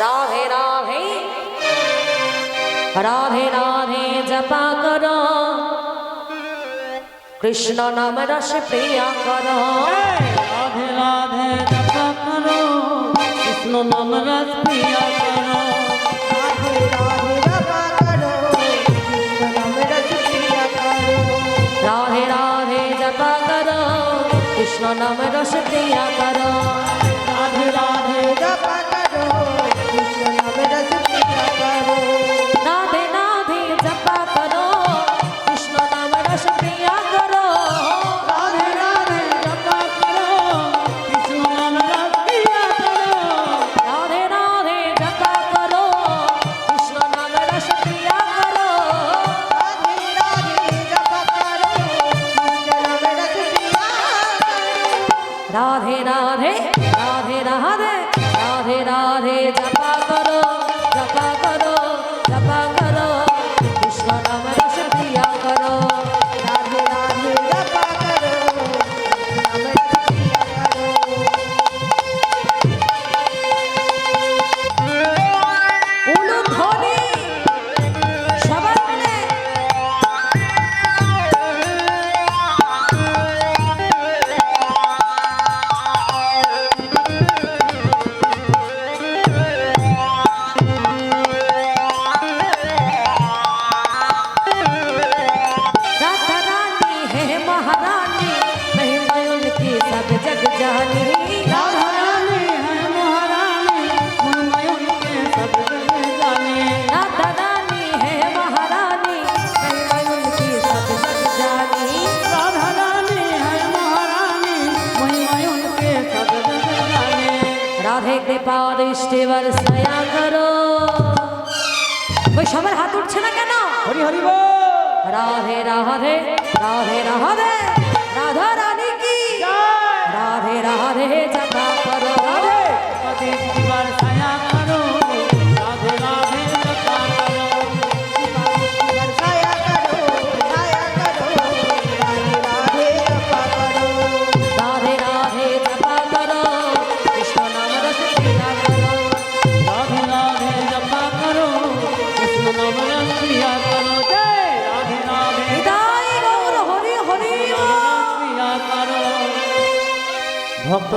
राधे राधे राधे राधे जपा करो कृष्ण नाम रस प्रिया करो राधे राधे जपा करो कृष्ण नाम रस प्रिया करो राधे राधे जपा करो कृष्ण नाम रस प्रिया करो राधे राधे जपा करो कृष्ण नाम रस प्रिया करो राधे राधे जपा करो कृष्ण नाम रस प्रिया करो राधे राधे जपा करो कृष्ण नाम रस प्रिया करो राधे राधे जपा करो कृष्ण नाम रस प्रिया करो राधे राधे जपा करो कृष्ण नाम रस प्रिया करो राधे राधे जपा करो कृष्ण नाम रस प्रिया करो राधे राधे राधे राधे राधे राधे जपा करो जपा करो कृष्ण नाम रस प्रिया करो राधे राधे जपा करो कृष्ण नाम रस प्रिया करो উলু ধ্বনি সবাই মিলে राधा रानी है महारानी महिमा उनकी सब जग जानी राधा रानी है महारानी महिमा उनके सब जग जाने राधा रानी है महारानी महिमा उनकी सब जग जानी राधा रानी है महारानी महिमा उनके सब जग जाने রাধে কৃপা দৃষ্টি বর্ষয়া করো ওই সবার হাত উঠছে না কেন হরি হরি বল রাধে রাধে রাধে রাধে রাধা রানী কি রাধে রাধে জপা করো राधे पति शिवर छाया करो राधे राधे जपा करो छाया करो राधे राधे जपा करो राधे राधे जपा करो कृष्ण नाम रस प्रिया करो राधे राधे जपा करो कृष्ण नाम रस प्रिया करो जय राधे राधे হৃদয় গৌর হরি হরি रस प्रिया करो भक्त